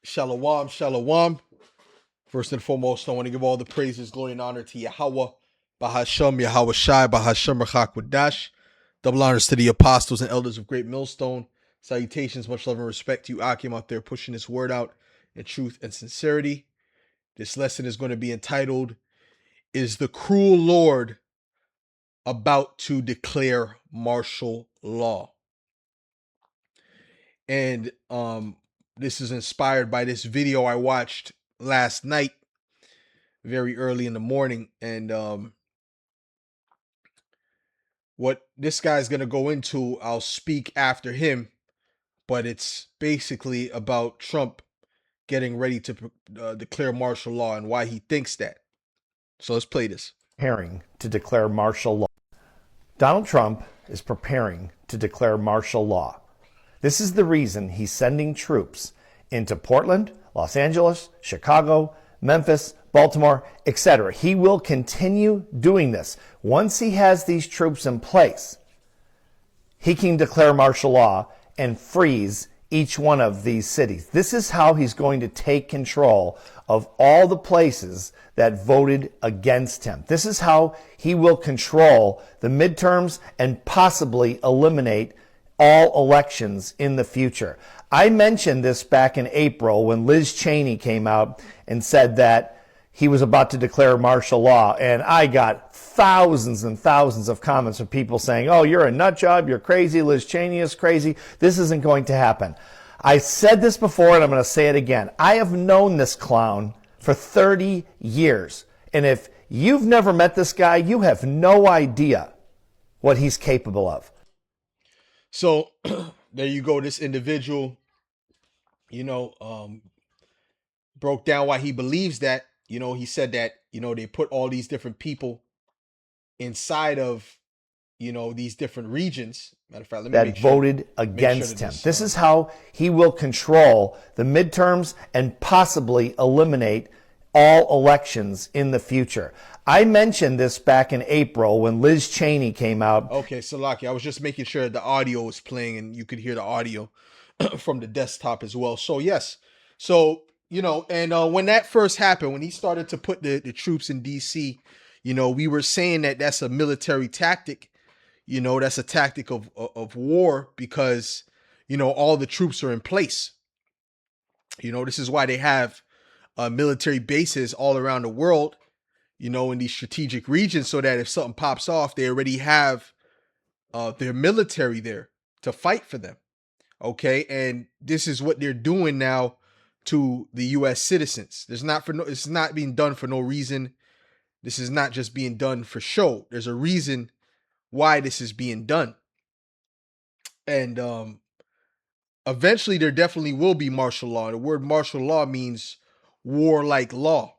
Shalom, shalom. First and foremost, I want to give all the praises, glory, and honor to Yahweh, Bahasham, Yahweh Shai, Bahasham, Rachakwadash. Double honors to the apostles and elders of Great Millstone. Salutations, much love and respect to you, Akim, out there pushing this word out in truth and sincerity. This lesson is going to be entitled, Is the Cruel Lord About to Declare Martial Law? And this is inspired by this video I watched last night, very early in the morning. And what this guy's going to go into, I'll speak after him, but it's basically about Trump getting ready to declare martial law and why he thinks that. So let's play this. Preparing to declare martial law. Donald Trump is preparing to declare martial law. This is the reason he's sending troops into Portland, Los Angeles, Chicago, Memphis, Baltimore, etc. He will continue doing this. Once he has these troops in place, he can declare martial law and freeze each one of these cities. This is how he's going to take control of all the places that voted against him. This is how he will control the midterms and possibly eliminate all elections in the future. I mentioned this back in April when Liz Cheney came out and said that he was about to declare martial law, and I got thousands and thousands of comments from people saying, oh, you're a nut job, you're crazy, Liz Cheney is crazy, this isn't going to happen. I said this before and I'm going to say it again. I have known this clown for 30 years, and if you've never met this guy, you have no idea what he's capable of. So there you go. This individual, broke down why he believes that. He said that, they put all these different people inside of, these different regions. Matter of fact, let me that voted against him. This is how he will control the midterms and possibly eliminate all elections in the future. I mentioned this back in April when Liz Cheney came out. Okay, Salaki, I was just making sure the audio was playing and you could hear the audio from the desktop as well. So yes, so and when that first happened, when he started to put the troops in DC, we were saying that that's a military tactic. That's a tactic of war because all the troops are in place. This is why they have military bases all around the world, in these strategic regions, so that if something pops off, they already have their military there to fight for them. Okay, and this is what they're doing now to the U.S. citizens. It's not being done for no reason. This is not just being done for show. There's a reason why this is being done. And eventually there definitely will be martial law. The word martial law means warlike law.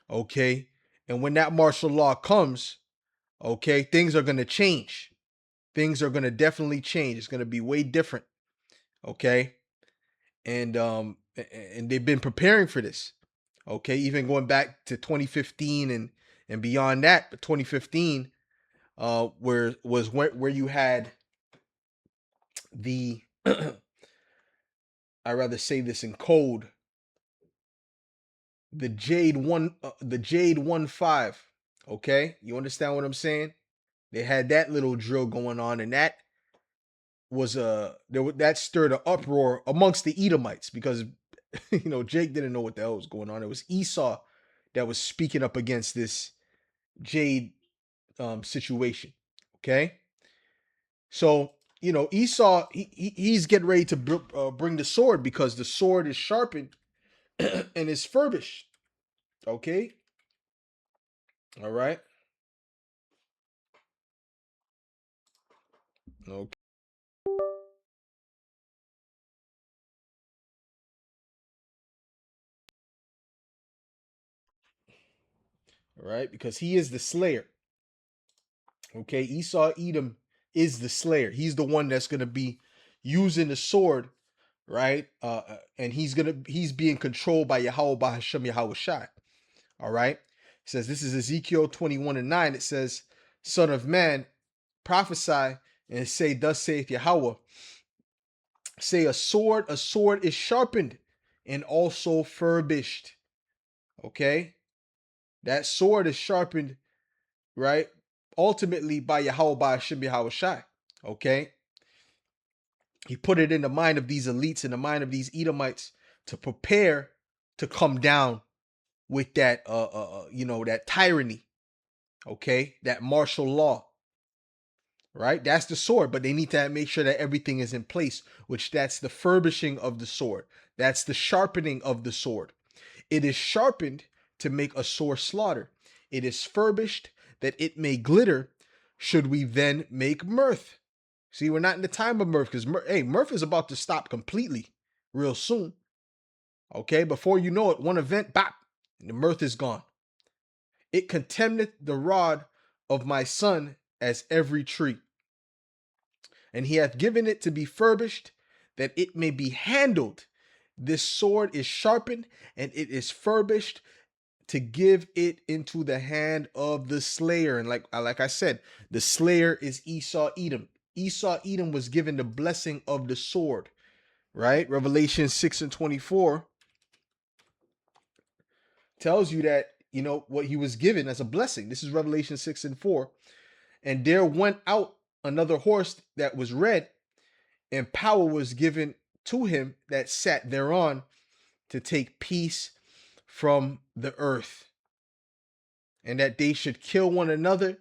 Okay, and when that martial law comes, okay, things are going to change. Things are going to definitely change. It's going to be way different. Okay, and they've been preparing for this. Okay, even going back to 2015 and beyond that, but 2015 where you had the I rather say this in code, the Jade 15. Okay, you understand what I'm saying? They had that little drill going on, and that was that stirred an uproar amongst the Edomites because Jake didn't know what the hell was going on. It was Esau that was speaking up against this Jade situation. Okay, so Esau he's getting ready to bring the sword because the sword is sharpened and is furbished. Okay, all right. Okay. All right, because he is the slayer. Okay, Esau Edom is the slayer. He's the one that's going to be using the sword, right? And he's being controlled by Yahweh, by Hashem Yahweh Shai. All right. It says this is Ezekiel 21:9. It says, "Son of man, prophesy and say, thus saith Yahweh, say a sword is sharpened and also furbished. Okay? That sword is sharpened, right? Ultimately by Yahweh Hashem Yahweh Shai. Okay? He put it in the mind of these elites, in the mind of these Edomites, to prepare to come down with that that tyranny, okay, that martial law, right? That's the sword, but they need to make sure that everything is in place, which that's the furbishing of the sword. That's the sharpening of the sword. It is sharpened to make a sore slaughter. It is furbished that it may glitter, should we then make mirth. See, we're not in the time of mirth, because mirth is about to stop completely real soon. Okay, before you know it, one event, bop, the mirth is gone. It contemneth the rod of my son as every tree. And he hath given it to be furbished, that it may be handled. This sword is sharpened, and it is furbished to give it into the hand of the slayer. And like I said, the slayer is Esau Edom. Esau Edom was given the blessing of the sword, right? Revelation 6:24 tells you that, what he was given as a blessing. This is Revelation 6:4. And there went out another horse that was red, and power was given to him that sat thereon to take peace from the earth, and that they should kill one another.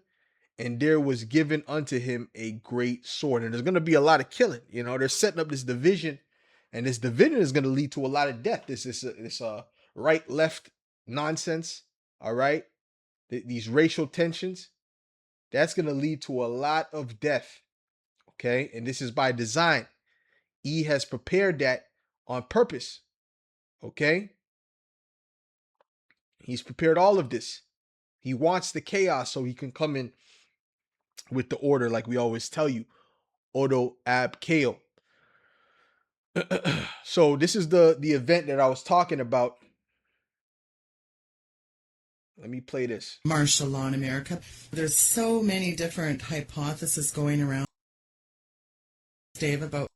And there was given unto him a great sword. And there's going to be a lot of killing. They're setting up this division, and this division is going to lead to a lot of death. This right left nonsense. All right. These racial tensions, that's going to lead to a lot of death. Okay. And this is by design. He has prepared that on purpose. Okay. He's prepared all of this. He wants the chaos so he can come in with the order, like we always tell you. Odo ab Keo. So this is the event that I was talking about. Let me play this. Martial law in America. There's so many different hypotheses going around, Dave, about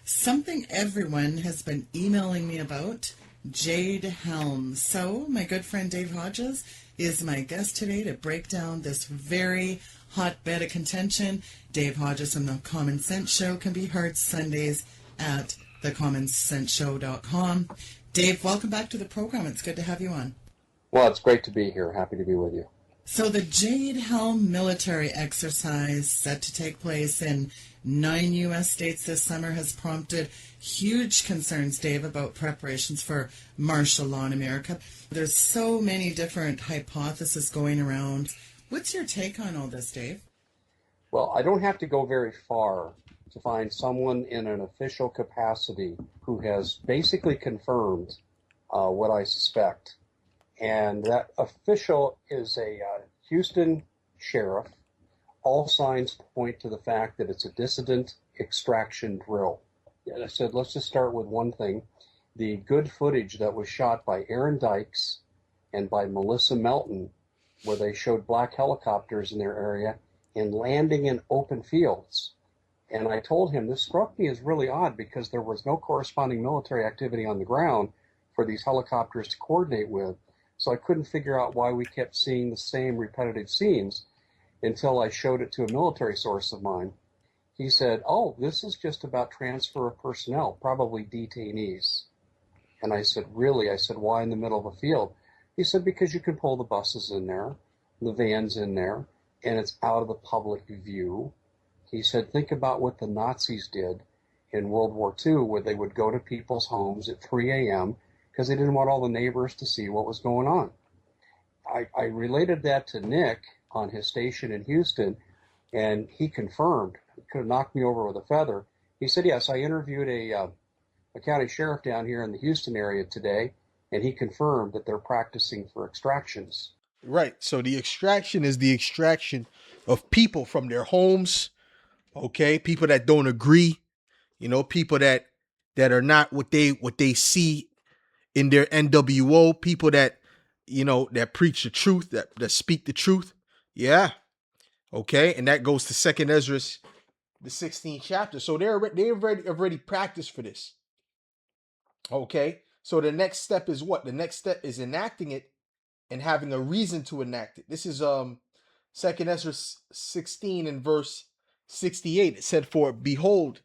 something everyone has been emailing me about, Jade Helm. So my good friend Dave Hodges is my guest today to break down this very hotbed of contention. Dave Hodges from The Common Sense Show can be heard Sundays at thecommonsenseshow.com. Dave, welcome back to the program. It's good to have you on. Well, it's great to be here. Happy to be with you. So the Jade Helm military exercise set to take place in 9 U.S. states this summer has prompted huge concerns, Dave, about preparations for martial law in America. There's so many different hypotheses going around. What's your take on all this, Dave? Well, I don't have to go very far to find someone in an official capacity who has basically confirmed what I suspect. And that official is a Houston sheriff. All signs point to the fact that it's a dissident extraction drill. And I said, let's just start with one thing. The good footage that was shot by Aaron Dykes and by Melissa Melton, where they showed black helicopters in their area and landing in open fields. And I told him this struck me as really odd because there was no corresponding military activity on the ground for these helicopters to coordinate with. So I couldn't figure out why we kept seeing the same repetitive scenes until I showed it to a military source of mine. He said, oh, this is just about transfer of personnel, probably detainees. And I said, really? I said, why in the middle of a field? He said, because you can pull the buses in there, the vans in there, and it's out of the public view. He said, think about what the Nazis did in World War II, where they would go to people's homes at 3 a.m., because they didn't want all the neighbors to see what was going on. I related that to Nick on his station in Houston, and he confirmed. He could have knocked me over with a feather. He said, yes, I interviewed a county sheriff down here in the Houston area today, and he confirmed that they're practicing for extractions. Right. So the extraction is the extraction of people from their homes, okay? People that don't agree, people that are not what they see in their NWO, people that, that preach the truth, that speak the truth. Yeah. Okay. And that goes to 2nd Ezra the 16th chapter. So they've already practiced for this. Okay. So the next step is what? The next step is enacting it and having a reason to enact it. This is Second Ezra 16 and verse 68. It said, "For behold,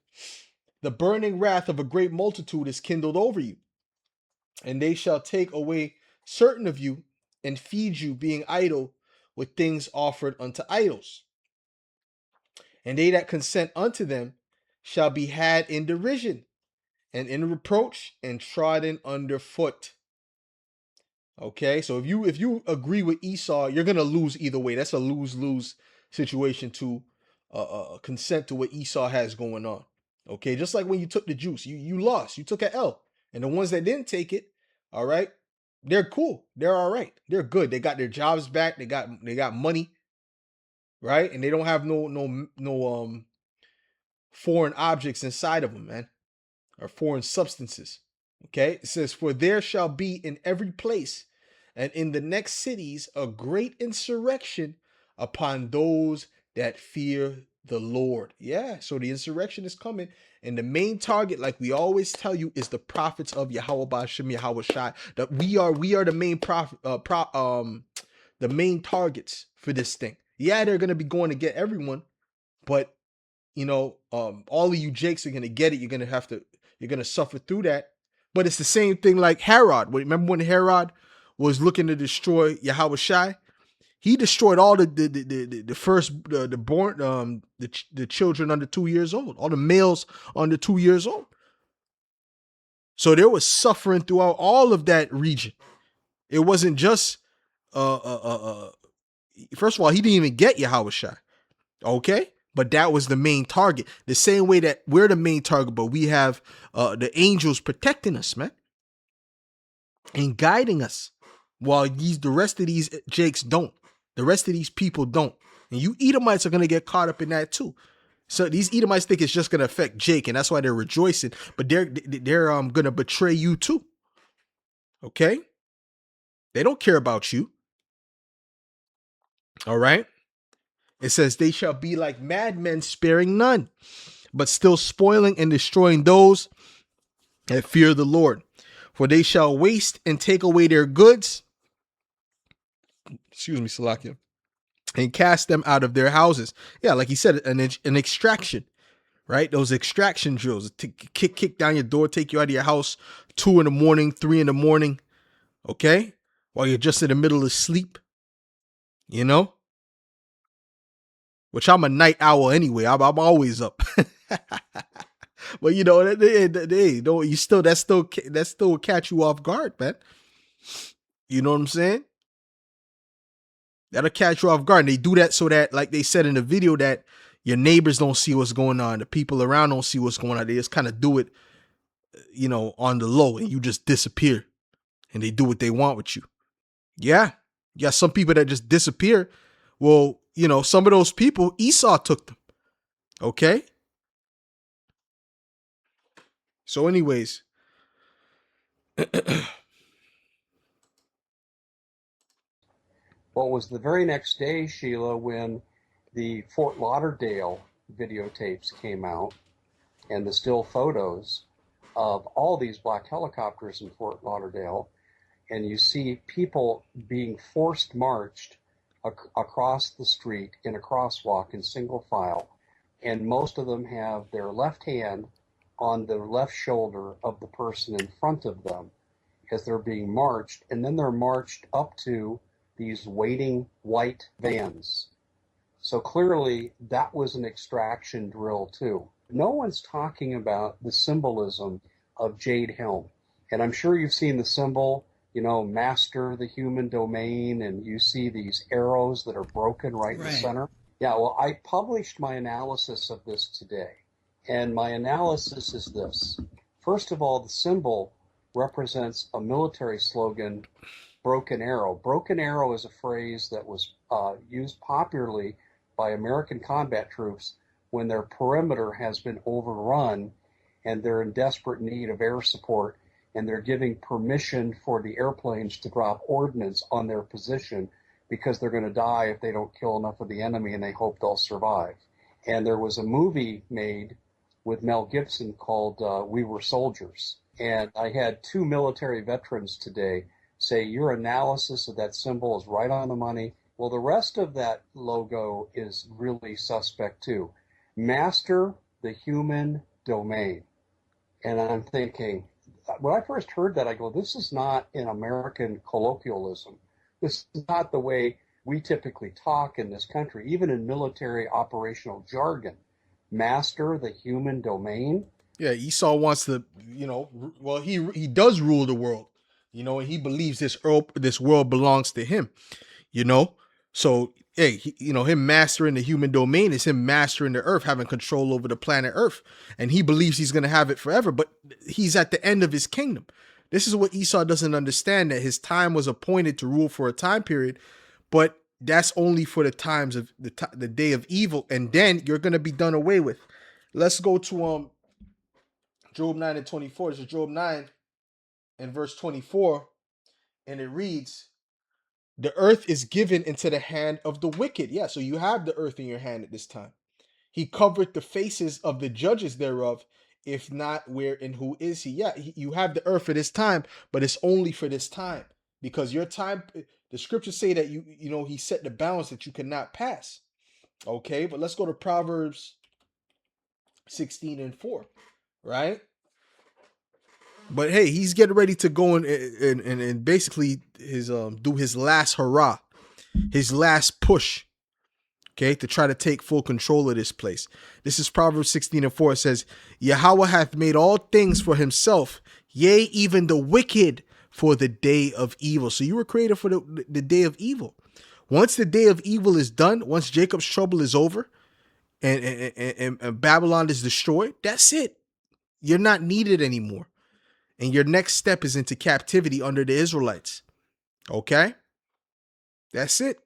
the burning wrath of a great multitude is kindled over you, and they shall take away certain of you and feed you, being idle with things offered unto idols. And they that consent unto them shall be had in derision and in reproach and trodden underfoot." Okay, so if you agree with Esau, you're gonna lose either way. That's a lose-lose situation to consent to what Esau has going on. Okay, just like when you took the juice, you lost, you took an L, and the ones that didn't take it, all right, they're cool, they're all right, they're good. They got their jobs back, they got money, right, and they don't have no foreign objects inside of them, man, or foreign substances. Okay, it says, "For there shall be in every place and in the next cities a great insurrection upon those that fear the Lord." Yeah, so the insurrection is coming, and the main target, like we always tell you, is the prophets of Yahweh Ba'ashem Yahweh Shai. That we are the main the main targets for this thing. Yeah, they're gonna be going to get everyone, but all of you Jakes are gonna get it. You're gonna suffer through that. But it's the same thing like Herod. Remember when Herod was looking to destroy Yahweh Shai? He destroyed all the first the born the children under 2 years old, all the males under 2 years old. So there was suffering throughout all of that region. It wasn't just first of all, he didn't even get Yahweh Shai. Okay? But that was the main target. The same way that we're the main target, but we have the angels protecting us, man, and guiding us, while the rest of these Jakes don't. The rest of these people don't. And you Edomites are going to get caught up in that too. So these Edomites think it's just going to affect Jake, and that's why they're rejoicing. But they're going to betray you too. Okay? They don't care about you. All right? It says, "They shall be like madmen, sparing none, but still spoiling and destroying those that fear the Lord. For they shall waste and take away their goods," excuse me, Salakia, "and cast them out of their houses." Yeah, like he said, an extraction, right? Those extraction drills, kick down your door, take you out of your house 2 a.m, 3 a.m, okay? While you're just in the middle of sleep, which I'm a night owl anyway. I'm always up. But they don't. That still will catch you off guard, man. You know what I'm saying? That'll catch you off guard. And they do that so that, like they said in the video, that your neighbors don't see what's going on. The people around don't see what's going on. They just kind of do it, on the low, and you just disappear. And they do what they want with you. Yeah. Yeah, some people that just disappear. Well, some of those people, Esau took them. Okay? So anyways, Well, it was the very next day, Sheila, when the Fort Lauderdale videotapes came out and the still photos of all these black helicopters in Fort Lauderdale, and you see people being forced marched across the street in a crosswalk in single file, and most of them have their left hand on the left shoulder of the person in front of them as they're being marched, and then they're marched up to these waiting white vans. So clearly that was an extraction drill too. No one's talking about the symbolism of Jade Helm. And I'm sure you've seen the symbol, master the human domain, and you see these arrows that are broken right in the center. Yeah, well, I published my analysis of this today. And my analysis is this. First of all, the symbol represents a military slogan, broken arrow. Broken arrow is a phrase that was used popularly by American combat troops when their perimeter has been overrun and they're in desperate need of air support, and they're giving permission for the airplanes to drop ordnance on their position because they're going to die if they don't kill enough of the enemy, and they hope they'll survive. And there was a movie made with Mel Gibson called We Were Soldiers. And I had two military veterans today say, your analysis of that symbol is right on the money. Well, the rest of that logo is really suspect too. Master the human domain. And I'm thinking, when I first heard that, I go, this is not an American colloquialism. This is not the way we typically talk in this country, even in military operational jargon. Master the human domain. Yeah, Esau wants to, well, he does rule the world, and he believes this world belongs to him, you know. So, hey, him mastering the human domain is him mastering the earth, having control over the planet Earth, and he believes he's going to have it forever. But he's at the end of his kingdom. This is what Esau doesn't understand, that his time was appointed to rule for a time period, but that's only for the times of the day of evil, and then you're going to be done away with. Let's go to Job 9:24. This is Job 9 and verse 24, and it reads, the earth is given into the hand of the wicked. Yeah, so you have the earth in your hand at this time. He covered the faces of the judges thereof. If not, where and who is he? Yeah, you have the earth for this time, but it's only for this time, because your time, the scriptures say that he set the bounds that you cannot pass. Okay, but let's go to Proverbs 16:4, right? But hey, he's getting ready to go and basically do his last hurrah, his last push, okay, to try to take full control of this place. This is Proverbs 16:4. It says, Yahweh hath made all things for himself, yea, even the wicked for the day of evil. So you were created for the day of evil. Once the day of evil is done, once Jacob's trouble is over and Babylon is destroyed, that's it. You're not needed anymore. And your next step is into captivity under the Israelites. Okay? That's it.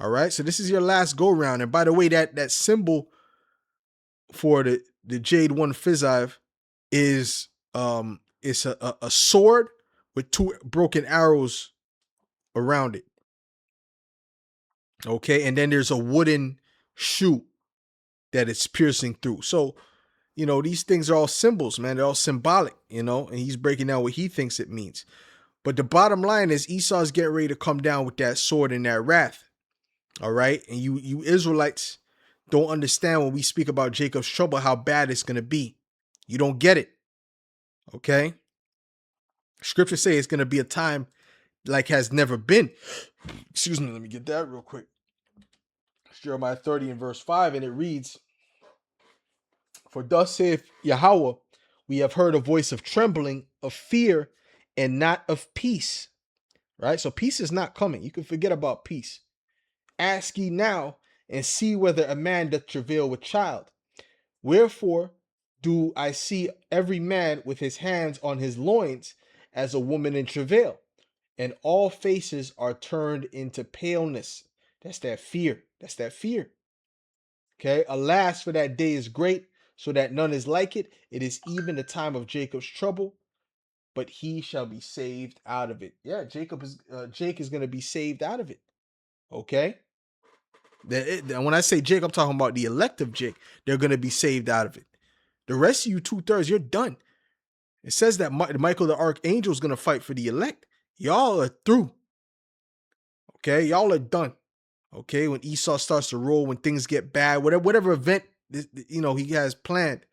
All right. So this is your last go round. And by the way, that symbol for the Jade 1 Physive is it's a sword with two broken arrows around it. Okay. And then there's a wooden shoe that it's piercing through. So, these things are all symbols, man. They're all symbolic, and he's breaking down what he thinks it means. But the bottom line is Esau's getting ready to come down with that sword and that wrath. All right. And you Israelites don't understand when we speak about Jacob's trouble, how bad it's going to be. You don't get it. Okay. Scripture say it's going to be a time like has never been. Excuse me. Let me get that real quick. It's Jeremiah 30 and verse 5. And it reads, for thus saith Yahweh, we have heard a voice of trembling, of fear, and not of peace. Right? So peace is not coming. You can forget about peace. Ask ye now, and see whether a man doth travail with child. Wherefore do I see every man with his hands on his loins as a woman in travail, and all faces are turned into paleness. That's that fear. That's that fear. Okay. Alas, for that day is great, so that none is like it. It is even the time of Jacob's trouble, but he shall be saved out of it. Yeah, Jake is going to be saved out of it. Okay. When I say Jake, I'm talking about the elect of Jake. They're going to be saved out of it. The rest of you 2/3, you're done. It says that Michael the Archangel is going to fight for the elect. Y'all are through. Okay. Y'all are done. Okay. When Esau starts to roll, when things get bad, whatever event, he has planned,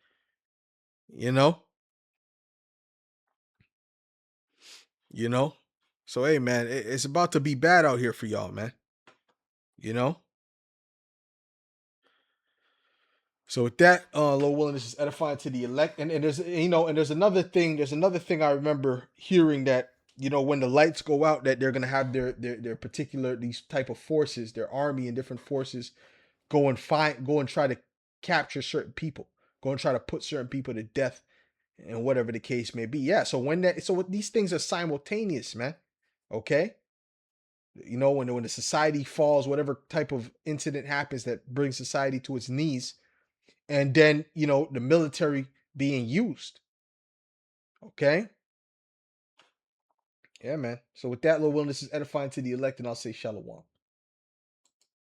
So, hey, man, it's about to be bad out here for y'all, man. So with that, Lord willing, this is edifying to the elect. And there's, there's another thing I remember hearing that, when the lights go out, that they're going to have their particular, these type of forces, their army and different forces go and try to capture certain people, go and try to put certain people to death and whatever the case may be. Yeah. So these things are simultaneous, man. Okay. When the society falls, whatever type of incident happens that brings society to its knees, and then, the military being used. Okay. Yeah, man. So with that, Lord willing, this is edifying to the elect, and I'll say shalom.